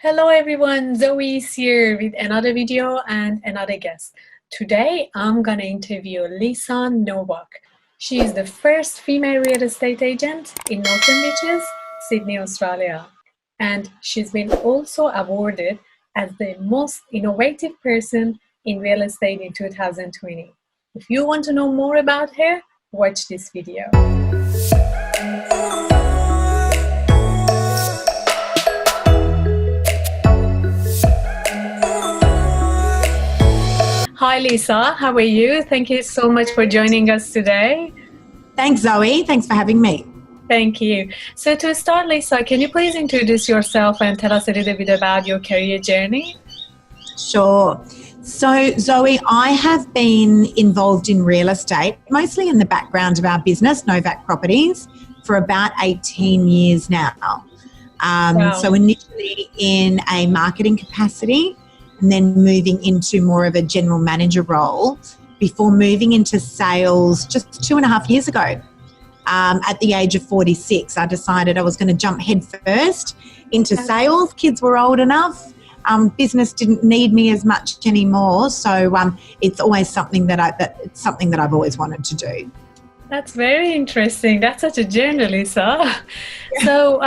Hello everyone, Zoe is here with another video and another guest. Today I'm gonna interview Lisa Novak. She is the first female real estate agent in Northern Beaches, Sydney, Australia. And she's been also awarded as the most innovative person in real estate in 2020. If you want to know more about her, watch this video. Hi Lisa, how are you? Thank you so much for joining us today. Thanks Zoe, thanks for having me. Thank you. So to start, Lisa, can you please introduce yourself and tell us a little bit about your career journey? Sure. So Zoe, I have been involved in real estate, mostly in the background of our business, Novak Properties, for about 18 years now. Wow. So initially in a marketing capacity, and then moving into more of a general manager role before moving into sales just 2.5 years ago. At the age of 46, I decided I was going to jump headfirst into sales. Kids were old enough. Business didn't need me as much anymore. So it's always something that I've always wanted to do. That's very interesting. That's such a journey, Lisa. So,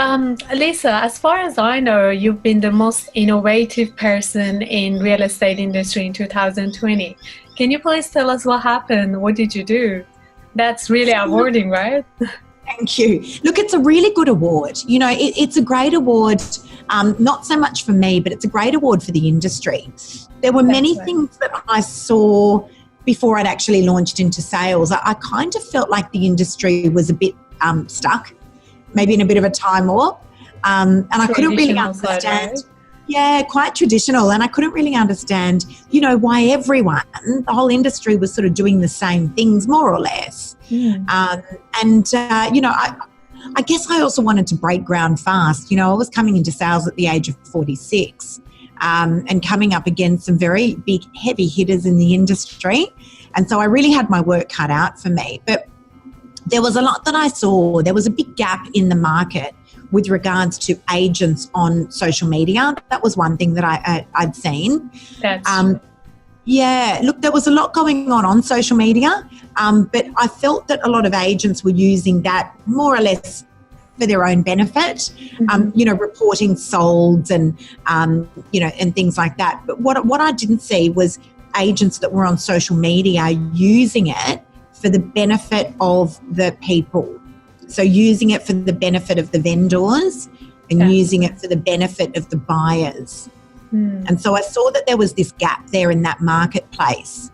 Lisa, as far as I know, you've been the most innovative person in real estate industry in 2020. Can you please tell us what happened? What did you do? That's really awarding, right? Thank you. Look, it's a really good award. You know, it's a great award, not so much for me, but it's a great award for the industry. There were many things that I saw before I'd actually launched into sales. I kind of felt like the industry was a bit stuck, maybe in a bit of a time warp, and I couldn't really understand. Side, right? Yeah, quite traditional, and I couldn't really understand, you know, why everyone, the whole industry was sort of doing the same things more or less. You know, I guess I also wanted to break ground fast. You know, I was coming into sales at the age of 46. And coming up against some very big, heavy hitters in the industry. And so I really had my work cut out for me. But there was a lot that I saw. There was a big gap in the market with regards to agents on social media. That was one thing that I'd seen. That's true. Yeah, look, there was a lot going on social media, but I felt that a lot of agents were using that more or less for their own benefit, you know, reporting solds and, you know, and things like that. But what I didn't see was agents that were on social media using it for the benefit of the people. So using it for the benefit of the vendors and using it for the benefit of the buyers. And so I saw that there was this gap there in that marketplace.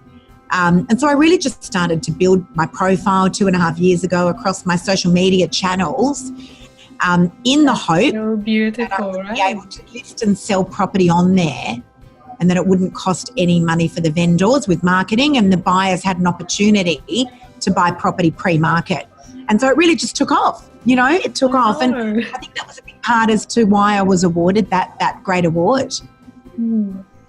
And so I really just started to build my profile 2.5 years ago across my social media channels in the hope that I would be able to list and sell property on there, and that it wouldn't cost any money for the vendors with marketing, and the buyers had an opportunity to buy property pre-market. And so it really just took off, you know, it took off. And I think that was a big part as to why I was awarded that great award.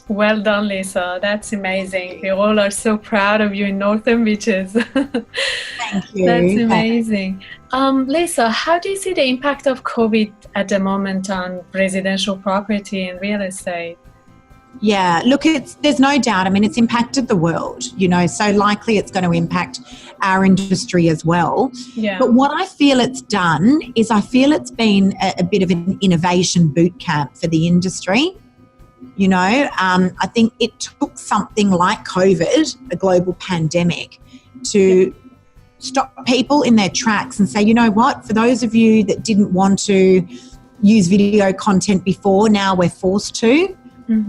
Well done, Lisa. That's amazing. We all are so proud of you in Northern Beaches. Thank you. That's amazing. Lisa, how do you see the impact of COVID at the moment on residential property and real estate? Yeah, look, there's no doubt. I mean, it's impacted the world, you know, so likely it's going to impact our industry as well. Yeah. But what I feel it's done is I feel it's been a bit of an innovation boot camp for the industry. You know, I think it took something like COVID, a global pandemic, to stop people in their tracks and say, you know what, for those of you that didn't want to use video content before, now we're forced to.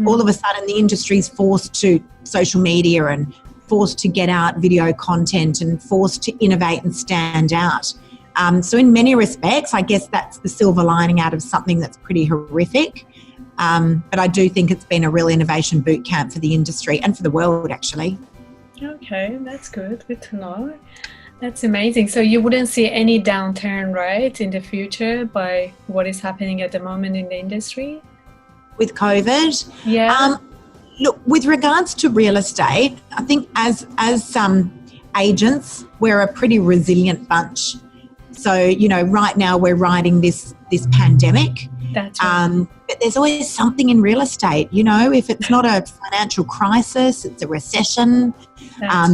All of a sudden the industry's forced to social media and forced to get out video content and forced to innovate and stand out. So in many respects, I guess that's the silver lining out of something that's pretty horrific. But I do think it's been a real innovation boot camp for the industry and for the world, actually. Okay, that's good. Good to know. That's amazing. So you wouldn't see any downturn, right, in the future by what is happening at the moment in the industry? With COVID? Yeah. Look, with regards to real estate, I think as agents, we're a pretty resilient bunch. So, you know, right now we're riding this pandemic. That's right. But there's always something in real estate, you know, if it's not a financial crisis, it's a recession,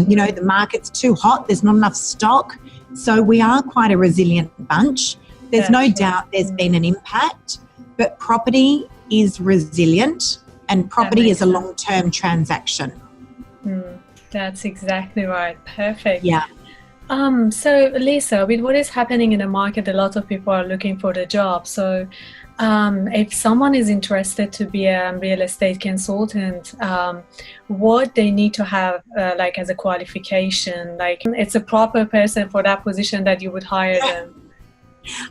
you know, the market's too hot, there's not enough stock. So we are quite a resilient bunch. There's no doubt there's been an impact, but property is resilient and property is a long-term transaction. That's exactly right. Perfect. Yeah. So Lisa, with what is happening in the market, a lot of people are looking for the job. So if someone is interested to be a real estate consultant, what they need to have like as a qualification, like it's a proper person for that position that you would hire them?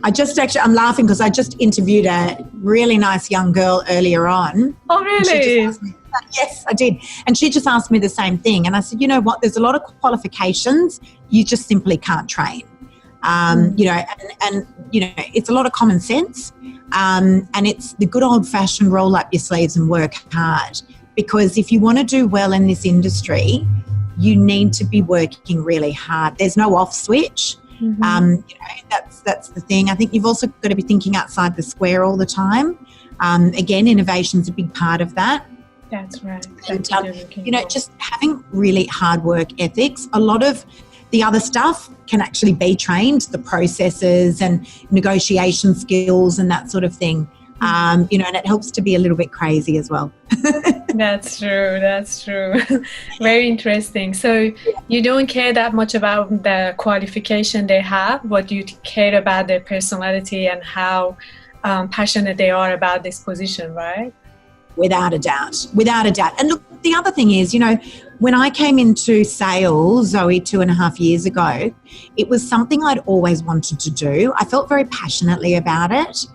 I'm laughing because I just interviewed a really nice young girl earlier on. Oh, really? Yes, I did. And she just asked me the same thing. And I said, you know what, there's a lot of qualifications you just simply can't train. You know, and, you know, it's a lot of common sense. And it's the good old fashioned roll up your sleeves and work hard. Because if you want to do well in this industry, you need to be working really hard. There's no off switch. You know, that's the thing. I think you've also got to be thinking outside the square all the time. Again, innovation's a big part of that. That's right. And, you know, just having really hard work ethics. A lot of the other stuff can actually be trained, the processes and negotiation skills and that sort of thing. You know, and it helps to be a little bit crazy as well. That's true. That's true. Very interesting. So you don't care that much about the qualification they have, but you care about their personality and how passionate they are about this position, right? Without a doubt. Without a doubt. And look, the other thing is, you know, when I came into sales, Zoe, 2.5 years ago, it was something I'd always wanted to do. I felt very passionately about it.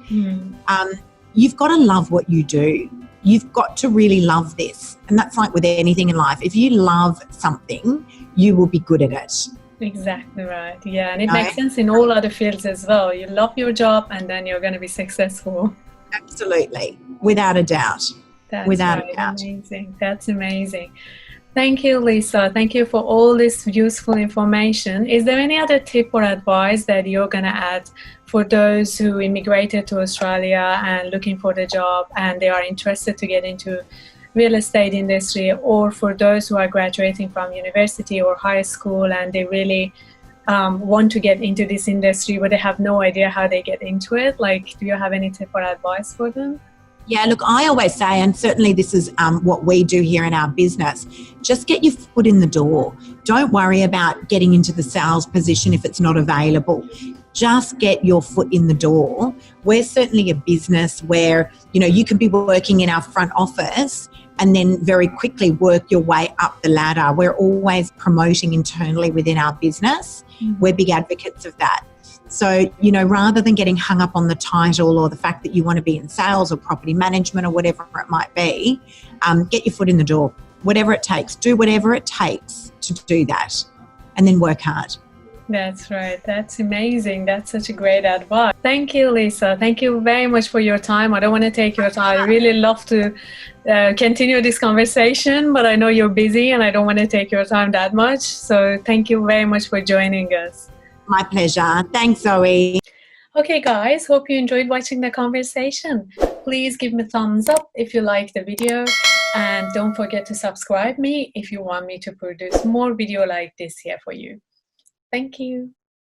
You've got to love what you do. You've got to really love this. And that's like with anything in life. If you love something, you will be good at it. Exactly right. Yeah. And it makes sense in all other fields as well. You love your job and then you're going to be successful. Absolutely. Without a doubt. Without a doubt. Amazing. That's amazing. Thank you, Lisa. Thank you for all this useful information. Is there any other tip or advice that you're going to add for those who immigrated to Australia and looking for the job and they are interested to get into real estate industry, or for those who are graduating from university or high school and they really want to get into this industry but they have no idea how they get into it? Like, do you have any tip or advice for them? Yeah, look, I always say, and certainly this is what we do here in our business, just get your foot in the door. Don't worry about getting into the sales position if it's not available. Just get your foot in the door. We're certainly a business where, you know, you can be working in our front office and then very quickly work your way up the ladder. We're always promoting internally within our business. We're big advocates of that. So, you know, rather than getting hung up on the title or the fact that you want to be in sales or property management or whatever it might be, get your foot in the door. Whatever it takes, do whatever it takes to do that and then work hard. That's right. That's amazing. That's such a great advice. Thank you, Lisa. Thank you very much for your time. I don't want to take your time. I really love to continue this conversation, but I know you're busy and I don't want to take your time that much. So thank you very much for joining us. My pleasure. Thanks, Zoe. Okay, guys, hope you enjoyed watching the conversation. Please give me a thumbs up if you liked the video, and don't forget to subscribe me if you want me to produce more video like this here for you. Thank you.